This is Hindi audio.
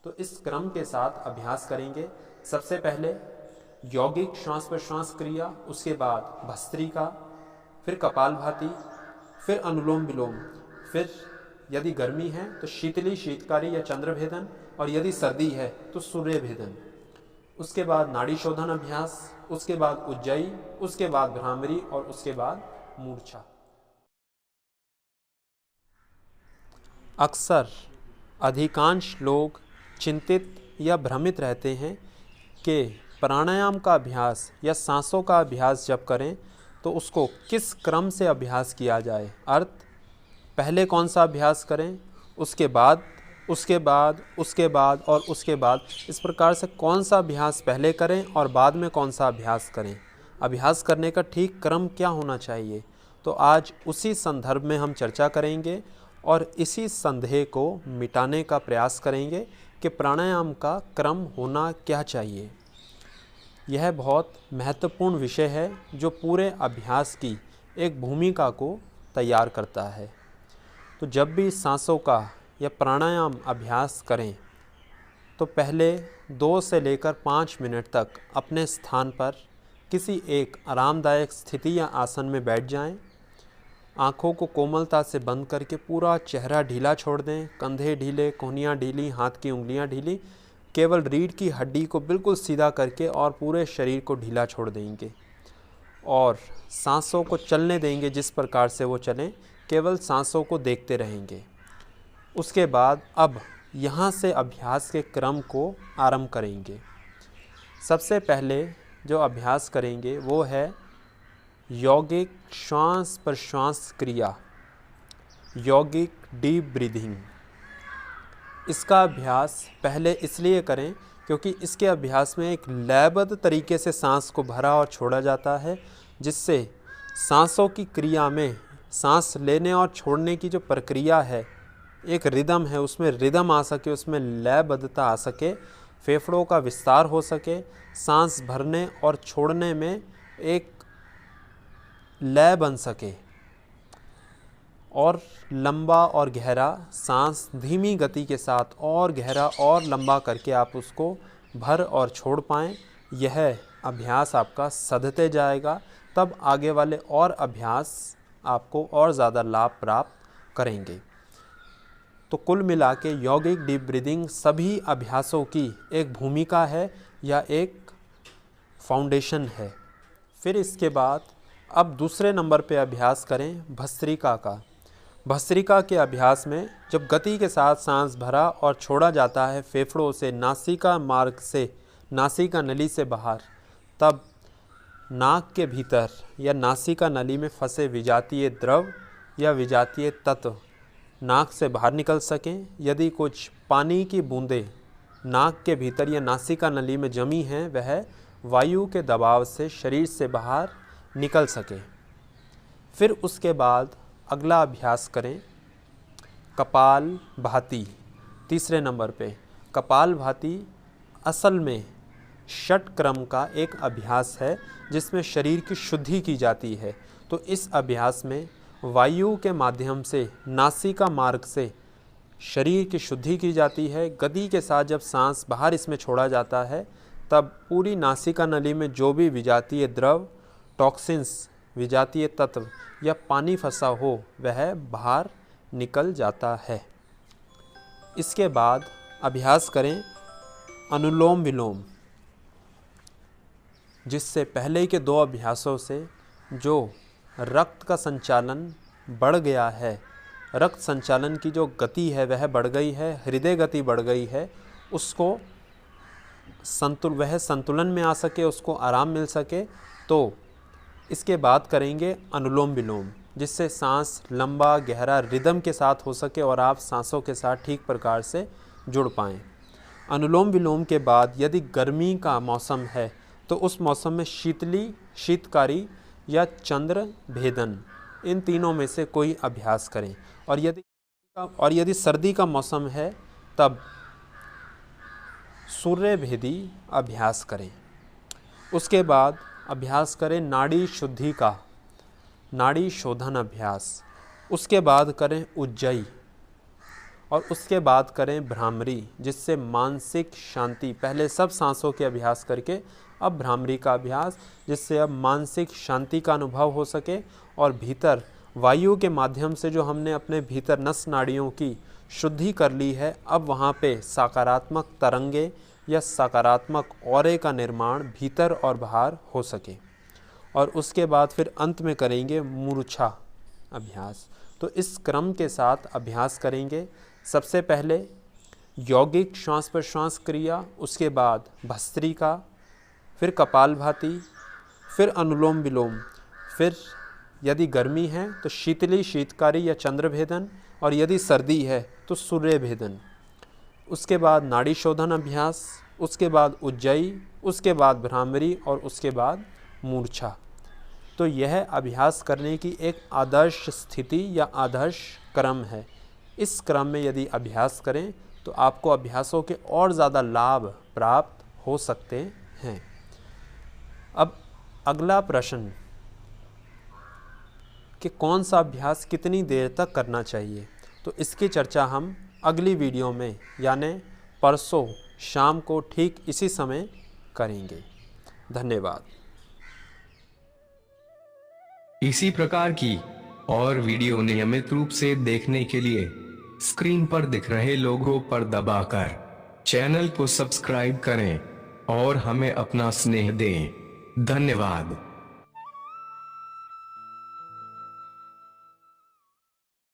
तो इस क्रम के साथ अभ्यास करेंगे। सबसे पहले यौगिक श्वास प्रश्वास क्रिया, उसके बाद भस्त्रिका, फिर कपालभाति, फिर अनुलोम विलोम, फिर यदि गर्मी है तो शीतली शीतकारी या चंद्रभेदन, और यदि सर्दी है तो सूर्य भेदन। उसके बाद नाड़ी शोधन अभ्यास, उसके बाद उज्जयी, उसके बाद भ्रामरी और उसके बाद मूर्छा। अक्सर अधिकांश लोग चिंतित या भ्रमित रहते हैं कि प्राणायाम का अभ्यास या सांसों का अभ्यास जब करें तो उसको किस क्रम से अभ्यास किया जाए। अर्थ, पहले कौन सा अभ्यास करें, उसके बाद, उसके बाद, उसके बाद और उसके बाद, इस प्रकार से कौन सा अभ्यास पहले करें और बाद में कौन सा अभ्यास करें। अभ्यास करने का ठीक क्रम क्या होना चाहिए। तो आज उसी संदर्भ में हम चर्चा करेंगे और इसी संदेह को मिटाने का प्रयास करेंगे कि प्राणायाम का क्रम होना क्या चाहिए। यह बहुत महत्वपूर्ण विषय है जो पूरे अभ्यास की एक भूमिका को तैयार करता है। तो जब भी सांसों का या प्राणायाम अभ्यास करें तो पहले 2 से लेकर 5 मिनट तक अपने स्थान पर किसी एक आरामदायक स्थिति या आसन में बैठ जाएं। आँखों को कोमलता से बंद करके पूरा चेहरा ढीला छोड़ दें। कंधे ढीले, कोहनियाँ ढीली, हाथ की उंगलियां ढीली, केवल रीढ़ की हड्डी को बिल्कुल सीधा करके और पूरे शरीर को ढीला छोड़ देंगे और सांसों को चलने देंगे जिस प्रकार से वो चलें, केवल सांसों को देखते रहेंगे। उसके बाद अब यहाँ से अभ्यास के क्रम को आरंभ करेंगे। सबसे पहले जो अभ्यास करेंगे वो है यौगिक श्वास प्रश्वास क्रिया, यौगिक डीप ब्रीदिंग। इसका अभ्यास पहले इसलिए करें क्योंकि इसके अभ्यास में एक लयबद्ध तरीके से सांस को भरा और छोड़ा जाता है, जिससे सांसों की क्रिया में सांस लेने और छोड़ने की जो प्रक्रिया है, एक रिदम है, उसमें रिदम आ सके, उसमें लयबद्धता आ सके, फेफड़ों का विस्तार हो सके, सांस भरने और छोड़ने में एक लय बन सके और लंबा और गहरा सांस धीमी गति के साथ और गहरा और लंबा करके आप उसको भर और छोड़ पाएँ। यह अभ्यास आपका सधते जाएगा, तब आगे वाले और अभ्यास आपको और ज़्यादा लाभ प्राप्त करेंगे। तो कुल मिला के यौगिक डीप ब्रीदिंग सभी अभ्यासों की एक भूमिका है या एक फाउंडेशन है। फिर इसके बाद अब दूसरे नंबर पे अभ्यास करें भस्त्रिका का। भस्त्रिका के अभ्यास में जब गति के साथ सांस भरा और छोड़ा जाता है फेफड़ों से नासिका मार्ग से, नासिका नली से बाहर, तब नाक के भीतर या नासिका नली में फंसे विजातीय द्रव या विजातीय तत्व नाक से बाहर निकल सकें। यदि कुछ पानी की बूंदें नाक के भीतर या नासिका नली में जमी हैं, वह वायु के दबाव से शरीर से बाहर निकल सके। फिर उसके बाद अगला अभ्यास करें कपाल भाती। तीसरे नंबर पे कपाल भाती असल में षट क्रम का एक अभ्यास है जिसमें शरीर की शुद्धि की जाती है। तो इस अभ्यास में वायु के माध्यम से नासिका मार्ग से शरीर की शुद्धि की जाती है। गति के साथ जब सांस बाहर इसमें छोड़ा जाता है तब पूरी नासिका नली में जो भी विजातीय द्रव, टॉक्सिन्स, विजातीय तत्व या पानी फंसा हो वह बाहर निकल जाता है। इसके बाद अभ्यास करें अनुलोम विलोम, जिससे पहले के 2 अभ्यासों से जो रक्त का संचालन बढ़ गया है, रक्त संचालन की जो गति है वह बढ़ गई है, हृदय गति बढ़ गई है, उसको संतुलन में आ सके, उसको आराम मिल सके। तो इसके बाद करेंगे अनुलोम विलोम, जिससे सांस लंबा गहरा रिदम के साथ हो सके और आप सांसों के साथ ठीक प्रकार से जुड़ पाएँ। अनुलोम विलोम के बाद यदि गर्मी का मौसम है तो उस मौसम में शीतली शीतकारी या चंद्र भेदन, इन तीनों में से कोई अभ्यास करें। और यदि सर्दी का मौसम है तब सूर्य भेदी अभ्यास करें। उसके बाद अभ्यास करें नाड़ी शुद्धि का, नाड़ी शोधन अभ्यास। उसके बाद करें उज्जयी। और उसके बाद करें भ्रामरी, जिससे मानसिक शांति, पहले सब सांसों के अभ्यास करके अब भ्रामरी का अभ्यास, जिससे अब मानसिक शांति का अनुभव हो सके और भीतर वायु के माध्यम से जो हमने अपने भीतर नस नाड़ियों की शुद्धि कर ली है, अब वहाँ पे सकारात्मक तरंगे या सकारात्मक ऑरे का निर्माण भीतर और बाहर हो सके। और उसके बाद फिर अंत में करेंगे मूर्छा अभ्यास। तो इस क्रम के साथ अभ्यास करेंगे। सबसे पहले यौगिक श्वास प्रश्वास क्रिया, उसके बाद भस्त्रिका, फिर कपालभाति, फिर अनुलोम विलोम, फिर यदि गर्मी है तो शीतली शीतकारी या चंद्रभेदन, और यदि सर्दी है तो सूर्य भेदन। उसके बाद नाड़ी शोधन अभ्यास, उसके बाद उज्जयी, उसके बाद भ्रामरी और उसके बाद मूर्छा। तो यह अभ्यास करने की एक आदर्श स्थिति या आदर्श क्रम है। इस क्रम में यदि अभ्यास करें तो आपको अभ्यासों के और ज़्यादा लाभ प्राप्त हो सकते हैं। अब अगला प्रश्न कि कौन सा अभ्यास कितनी देर तक करना चाहिए, तो इसकी चर्चा हम अगली वीडियो में यानी परसों शाम को ठीक इसी समय करेंगे। धन्यवाद। इसी प्रकार की और वीडियो नियमित रूप से देखने के लिए स्क्रीन पर दिख रहे लोगों पर दबाकर चैनल को सब्सक्राइब करें और हमें अपना स्नेह दें। धन्यवाद।